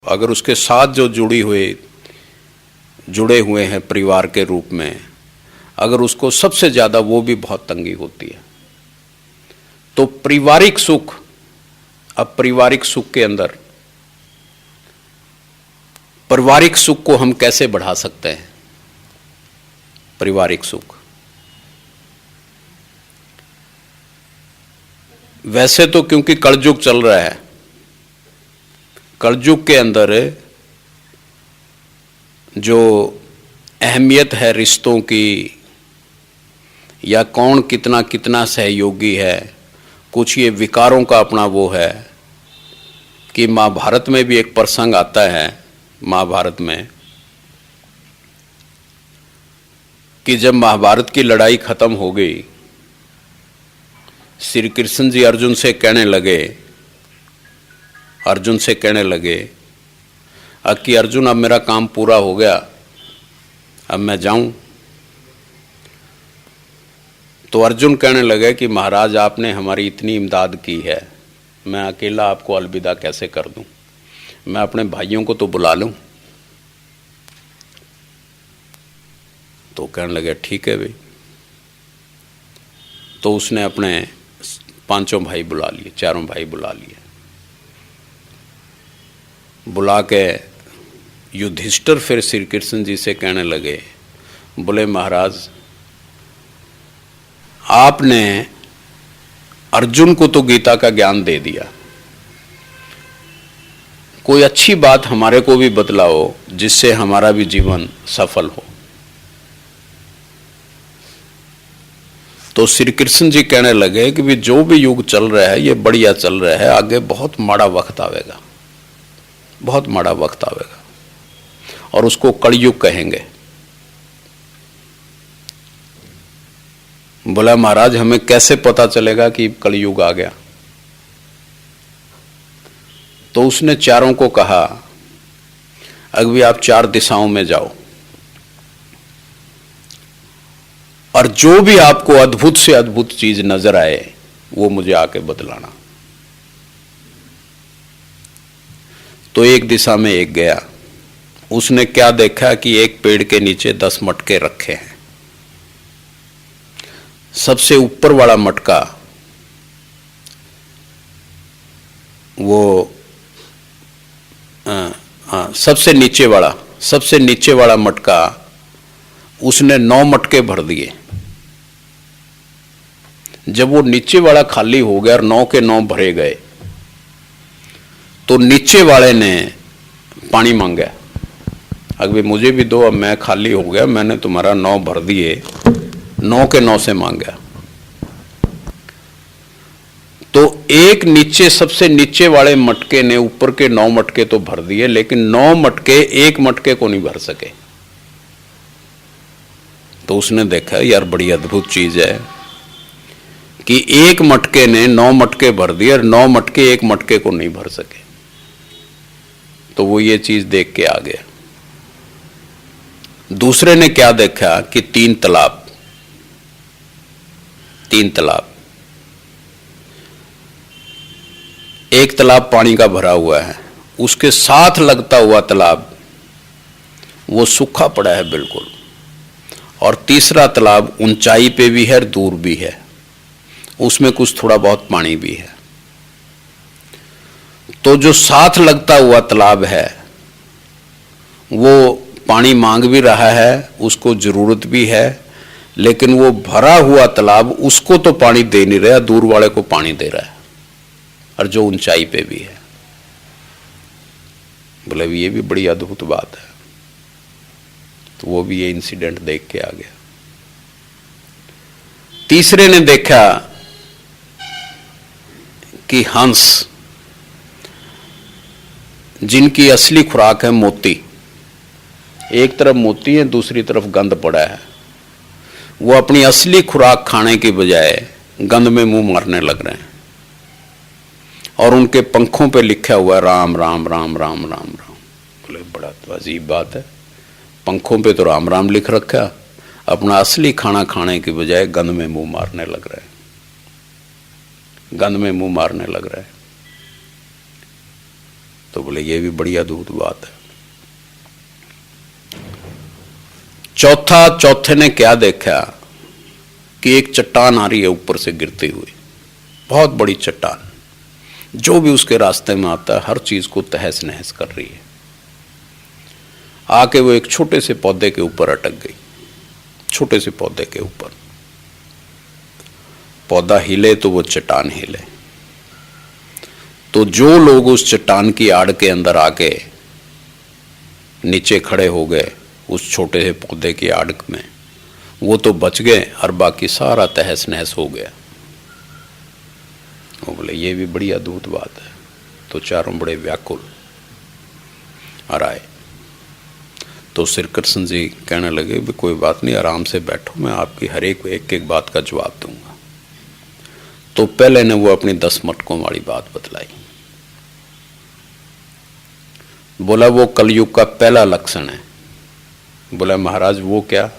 अगर उसके साथ जो जुड़े हुए हैं परिवार के रूप में, अगर उसको सबसे ज़्यादा वो भी बहुत तंगी होती है, तो पारिवारिक सुख, अब पारिवारिक सुख के अंदर पारिवारिक सुख को हम कैसे बढ़ा सकते हैं? पारिवारिक सुख वैसे तो क्योंकि कलयुग चल रहा है, कलयुग के अंदर जो अहमियत है रिश्तों की, या कौन कितना कितना सहयोगी है, कुछ ये विकारों का अपना वो है कि महाभारत में भी एक प्रसंग आता है, महाभारत में, कि जब महाभारत की लड़ाई खत्म हो गई, श्री कृष्ण जी अर्जुन से कहने लगे कि अर्जुन अब मेरा काम पूरा हो गया, अब मैं जाऊं। तो अर्जुन कहने लगे कि महाराज आपने हमारी इतनी इमदाद की है, मैं अकेला आपको अलविदा कैसे कर दूं, मैं अपने भाइयों को तो बुला लूं। तो कहने लगे ठीक है भाई। तो उसने अपने पांचों भाई बुला लिए, चारों भाई बुला लिए, बुला के युधिष्ठिर फिर श्री कृष्ण जी से कहने लगे, बोले महाराज आपने अर्जुन को तो गीता का ज्ञान दे दिया, कोई अच्छी बात हमारे को भी बतलाओ जिससे हमारा भी जीवन सफल हो। तो श्री कृष्ण जी कहने लगे कि भी जो भी युग चल रहा है ये बढ़िया चल रहा है, आगे बहुत माड़ा वक्त आवेगा, बहुत माड़ा वक्त आवेगा, और उसको कलयुग कहेंगे। बोला महाराज हमें कैसे पता चलेगा कि कलयुग आ गया? तो उसने चारों को कहा, अभी आप 4 दिशाओं में जाओ और जो भी आपको अद्भुत से अद्भुत चीज नजर आए वो मुझे आके बतलाना। तो एक दिशा में एक गया, उसने क्या देखा कि एक पेड़ के नीचे 10 मटके रखे हैं। सबसे ऊपर वाला मटका वो सबसे नीचे वाला मटका उसने 9 मटके भर दिए। जब वो नीचे वाला खाली हो गया और 9 के 9 भरे गए, तो नीचे वाले ने पानी मांगा, अगर मुझे भी दो, अब मैं खाली हो गया, मैंने तुम्हारा 9 भर दिए, 9 के 9 से मांगा। तो एक नीचे सबसे नीचे वाले मटके ने ऊपर के 9 मटके तो भर दिए, लेकिन 9 मटके एक मटके को नहीं भर सके। तो उसने देखा यार बड़ी अद्भुत चीज है कि एक मटके ने 9 मटके भर दिए और 9 मटके एक मटके को नहीं भर सके। तो वो ये चीज देख के आ गया। दूसरे ने क्या देखा कि 3 तालाब, एक तालाब पानी का भरा हुआ है, उसके साथ लगता हुआ तालाब वो सूखा पड़ा है बिल्कुल, और तीसरा तालाब ऊंचाई पे भी है, दूर भी है, उसमें कुछ थोड़ा बहुत पानी भी है। तो जो साथ लगता हुआ तालाब है वो पानी मांग भी रहा है, उसको जरूरत भी है, लेकिन वो भरा हुआ तालाब उसको तो पानी दे नहीं रहा, दूर वाले को पानी दे रहा है, और जो ऊंचाई पे भी है। बोले ये भी बड़ी अद्भुत बात है। तो वो भी ये इंसिडेंट देख के आ गया। तीसरे ने देखा कि हंस, जिनकी असली खुराक है मोती, एक तरफ मोती है दूसरी तरफ गंद पड़ा है, वो अपनी असली खुराक खाने की बजाय गंद में मुंह मारने लग रहे हैं, और उनके पंखों पे लिखा हुआ है राम राम राम राम राम राम। बोले बड़ा तो अजीब बात है, पंखों पे तो राम राम लिख रखा, अपना असली खाना खाने की बजाय गंद में मुंह मारने लग रहे हैं, गंद में मुंह मारने लग रहा है। तो बोले ये भी बड़ी अद्भुत बात है। चौथे ने क्या देखा कि एक चट्टान आ रही है ऊपर से गिरती हुई, बहुत बड़ी चट्टान, जो भी उसके रास्ते में आता है हर चीज को तहस नहस कर रही है। आके वो एक छोटे से पौधे के ऊपर अटक गई, छोटे से पौधे के ऊपर। पौधा हिले तो वो चट्टान हिले। तो जो लोग उस चट्टान की आड़ के अंदर आके नीचे खड़े हो गए उस छोटे से पौधे की आड़ में, वो तो बच गए और बाकी सारा तहस नहस हो गया। वो बोले ये भी बड़ी अद्भुत बात है। तो चारों बड़े व्याकुल और आए। तो श्री कृष्ण जी कहने लगे भी कोई बात नहीं, आराम से बैठो, मैं आपकी हर एक एक बात का जवाब दूंगा। तो पहले ने वो अपनी 10 मटकों वाली बात बतलाई। बोला वो कलयुग का पहला लक्षण है। बोला महाराज वो क्या?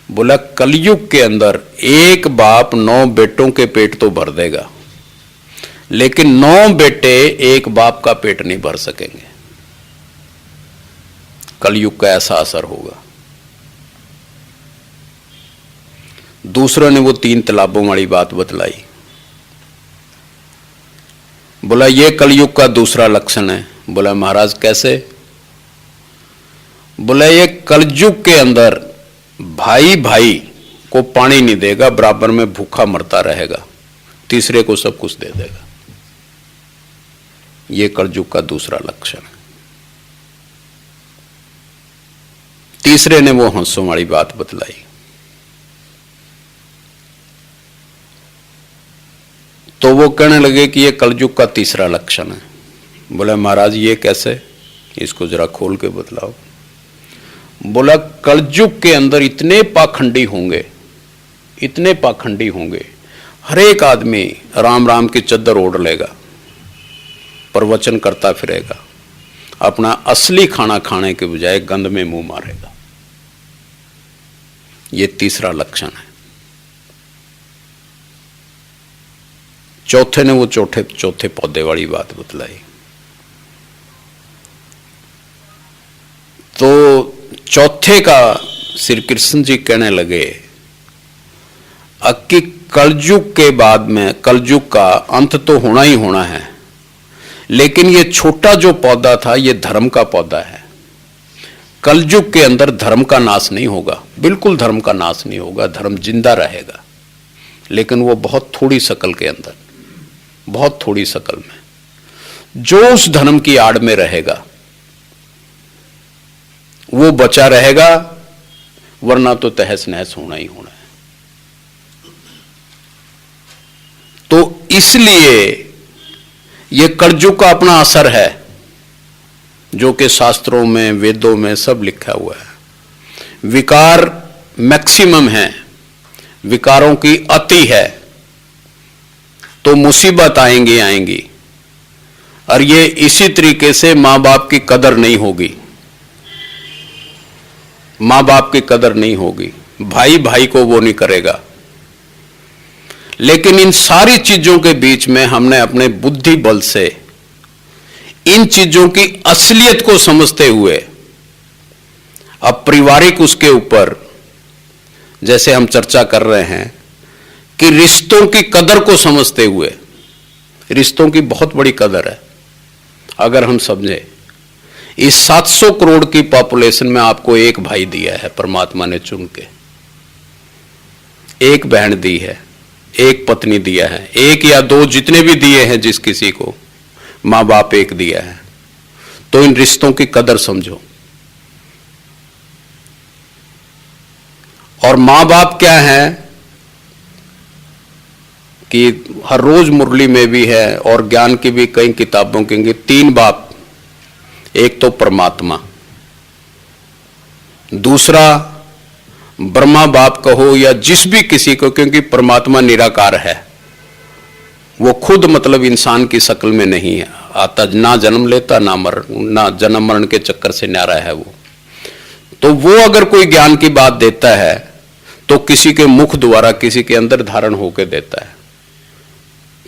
बोला कलयुग के अंदर एक बाप 9 बेटों के पेट तो भर देगा, लेकिन 9 बेटे एक बाप का पेट नहीं भर सकेंगे। कलयुग का ऐसा असर होगा। दूसरे ने वो 3 तालाबों वाली बात बतलाई। बोला ये कलयुग का दूसरा लक्षण है। बोला महाराज कैसे? बोला ये कलयुग के अंदर भाई भाई को पानी नहीं देगा, बराबर में भूखा मरता रहेगा, तीसरे को सब कुछ दे देगा। ये कलयुग का दूसरा लक्षण है। तीसरे ने वो हंसों वाली बात बतलाई। तो वो कहने लगे कि ये कलयुग का तीसरा लक्षण है। बोला महाराज ये कैसे? इसको जरा खोल के बतलाओ। बोला कलयुग के अंदर इतने पाखंडी होंगे, इतने पाखंडी होंगे, हर एक आदमी राम राम की चद्दर ओढ़ लेगा, प्रवचन करता फिरेगा, अपना असली खाना खाने के बजाय गंद में मुंह मारेगा। ये तीसरा लक्षण है। चौथे ने वो चौथे पौधे वाली बात बतलाई। तो चौथे का श्री कृष्ण जी कहने लगे कि कलयुग के बाद में कलयुग का अंत तो होना ही होना है, लेकिन ये छोटा जो पौधा था ये धर्म का पौधा है। कलयुग के अंदर धर्म का नाश नहीं होगा, बिल्कुल धर्म का नाश नहीं होगा, धर्म जिंदा रहेगा, लेकिन वो बहुत थोड़ी शकल के अंदर, बहुत थोड़ी शकल में। जो उस धर्म की आड़ में रहेगा वो बचा रहेगा, वरना तो तहस नहस होना ही होना है। तो इसलिए ये कलयुग का अपना असर है, जो कि शास्त्रों में वेदों में सब लिखा हुआ है। विकार मैक्सिमम है, विकारों की अति है, तो मुसीबत आएंगी आएंगी। और ये इसी तरीके से मां बाप की कदर नहीं होगी, मां बाप की कदर नहीं होगी, भाई भाई को वो नहीं करेगा। लेकिन इन सारी चीजों के बीच में हमने अपने बुद्धि बल से इन चीजों की असलियत को समझते हुए अब पारिवारिक उसके ऊपर, जैसे हम चर्चा कर रहे हैं कि रिश्तों की कदर को समझते हुए, रिश्तों की बहुत बड़ी कदर है। अगर हम समझे इस 700 करोड़ की पॉपुलेशन में आपको एक भाई दिया है परमात्मा ने चुन के, एक बहन दी है, एक पत्नी दिया है, एक या दो जितने भी दिए हैं, जिस किसी को मां बाप एक दिया है, तो इन रिश्तों की कदर समझो। और मां बाप क्या है कि हर रोज मुरली में भी है और ज्ञान की भी कई किताबों के 3 बाप। एक तो परमात्मा, दूसरा ब्रह्मा बाप कहो या जिस भी किसी को, क्योंकि परमात्मा निराकार है, वो खुद मतलब इंसान की शक्ल में नहीं है आता, ना जन्म लेता ना जन्म मरण के चक्कर से न्यारा है वो। तो वो अगर कोई ज्ञान की बात देता है तो किसी के मुख द्वारा किसी के अंदर धारण होकर देता है।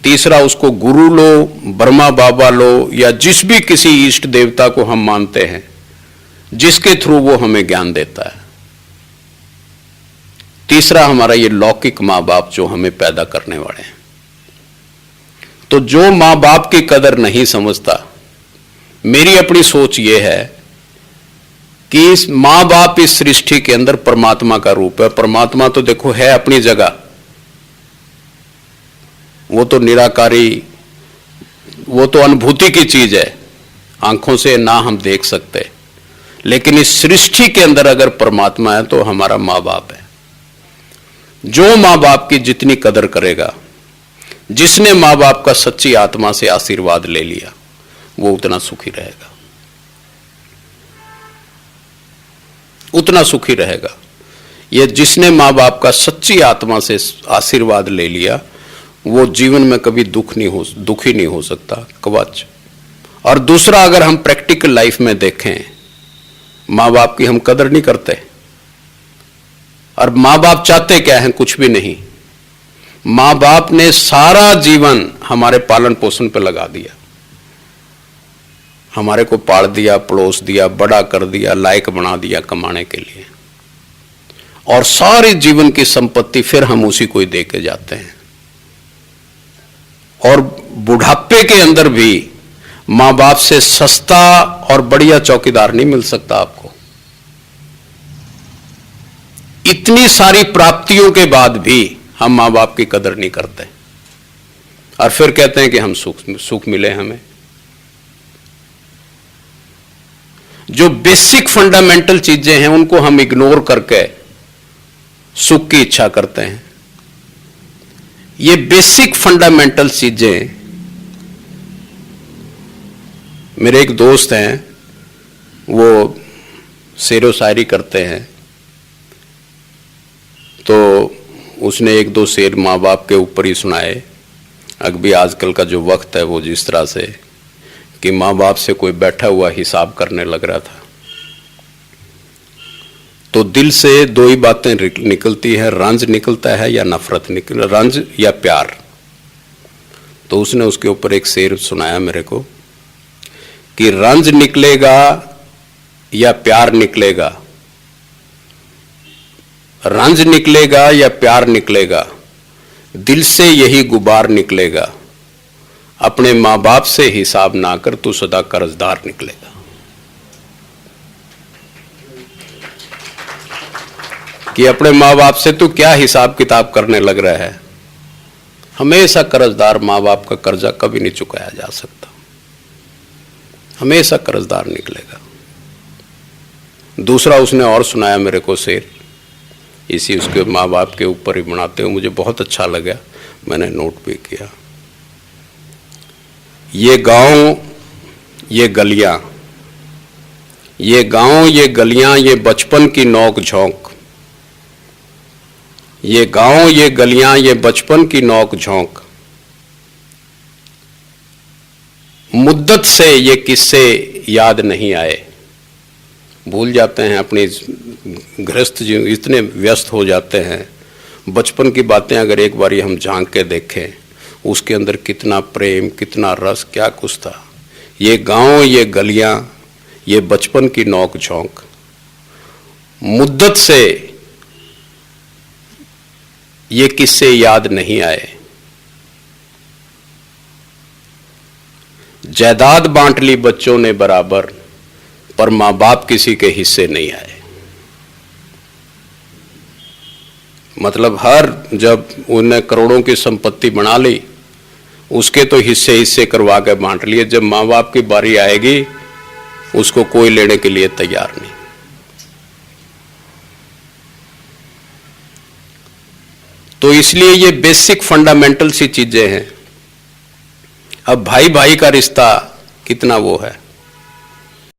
तीसरा, उसको गुरु लो, ब्रह्मा बाबा लो, या जिस भी किसी इष्ट देवता को हम मानते हैं, जिसके थ्रू वो हमें ज्ञान देता है। तीसरा, हमारा ये लौकिक माँ बाप जो हमें पैदा करने वाले हैं। तो जो माँ बाप की कदर नहीं समझता, मेरी अपनी सोच ये है कि इस माँ बाप इस सृष्टि के अंदर परमात्मा का रूप है। परमात्मा तो देखो है अपनी जगह, वो तो निराकारी, वो तो अनुभूति की चीज है, आंखों से ना हम देख सकते। लेकिन इस सृष्टि के अंदर अगर परमात्मा है तो हमारा माँ बाप है। जो माँ बाप की जितनी कदर करेगा, जिसने माँ बाप का सच्ची आत्मा से आशीर्वाद ले लिया, वो उतना सुखी रहेगा, उतना सुखी रहेगा। ये जिसने माँ बाप का सच्ची आत्मा से आशीर्वाद ले लिया, वो जीवन में कभी दुखी नहीं हो सकता, कवच। और दूसरा, अगर हम प्रैक्टिकल लाइफ में देखें, माँ बाप की हम कदर नहीं करते। और माँ बाप चाहते क्या हैं? कुछ भी नहीं। माँ बाप ने सारा जीवन हमारे पालन पोषण पे लगा दिया, हमारे को पाल दिया, पड़ोस दिया, बड़ा कर दिया, लायक बना दिया कमाने के लिए, और सारी जीवन की संपत्ति फिर हम उसी को ही दे के जाते हैं। और बुढ़ापे के अंदर भी माँ बाप से सस्ता और बढ़िया चौकीदार नहीं मिल सकता आपको। इतनी सारी प्राप्तियों के बाद भी हम माँ बाप की कदर नहीं करते, और फिर कहते हैं कि हम सुख मिले हमें। जो बेसिक फंडामेंटल चीजें हैं उनको हम इग्नोर करके सुख की इच्छा करते हैं। ये बेसिक फंडामेंटल चीजें, मेरे एक दोस्त हैं, वो शेरो शायरी करते हैं, तो उसने एक दो शेर माँ बाप के ऊपर ही सुनाए। अभी आजकल का जो वक्त है वो जिस तरह से कि माँ बाप से कोई बैठा हुआ हिसाब करने लग रहा था, तो दिल से दो ही बातें निकलती है, रंज निकलता है या नफरत रंज या प्यार। तो उसने उसके ऊपर एक शेर सुनाया मेरे को कि रंज निकलेगा या प्यार निकलेगा, रंज निकलेगा या प्यार निकलेगा, दिल से यही गुबार निकलेगा, अपने माँ बाप से हिसाब ना कर तू सदा कर्जदार निकलेगा। कि अपने माँ बाप से तू क्या हिसाब किताब करने लग रहा है? हमेशा कर्जदार, माँ बाप का कर्जा कभी नहीं चुकाया जा सकता, हमेशा कर्जदार निकलेगा। दूसरा उसने और सुनाया मेरे को शेर, इसी उसके माँ बाप के ऊपर ही बनाते हुए, मुझे बहुत अच्छा लगा, मैंने नोट भी किया। ये गांव ये गलियां, ये गांव ये गलियां, ये बचपन की नोक झोंक, ये गांव ये गलियां, ये बचपन की नोक झोंक, मुद्दत से ये किस्से याद नहीं आए। भूल जाते हैं, अपनी गृहस्थ जीवन इतने व्यस्त हो जाते हैं, बचपन की बातें अगर एक बारी हम झांक के देखें, उसके अंदर कितना प्रेम, कितना रस, क्या कुछ था। ये गांव ये गलियां, ये बचपन की नोक झोंक, मुद्दत से ये किस्से याद नहीं आए। जायदाद बांट ली बच्चों ने बराबर, पर मां बाप किसी के हिस्से नहीं आए। मतलब हर जब उन्हें करोड़ों की संपत्ति बना ली, उसके तो हिस्से हिस्से करवा के बांट लिए, जब मां बाप की बारी आएगी उसको कोई लेने के लिए तैयार नहीं। तो इसलिए ये बेसिक फंडामेंटल सी चीजें हैं। अब भाई भाई का रिश्ता कितना वो है,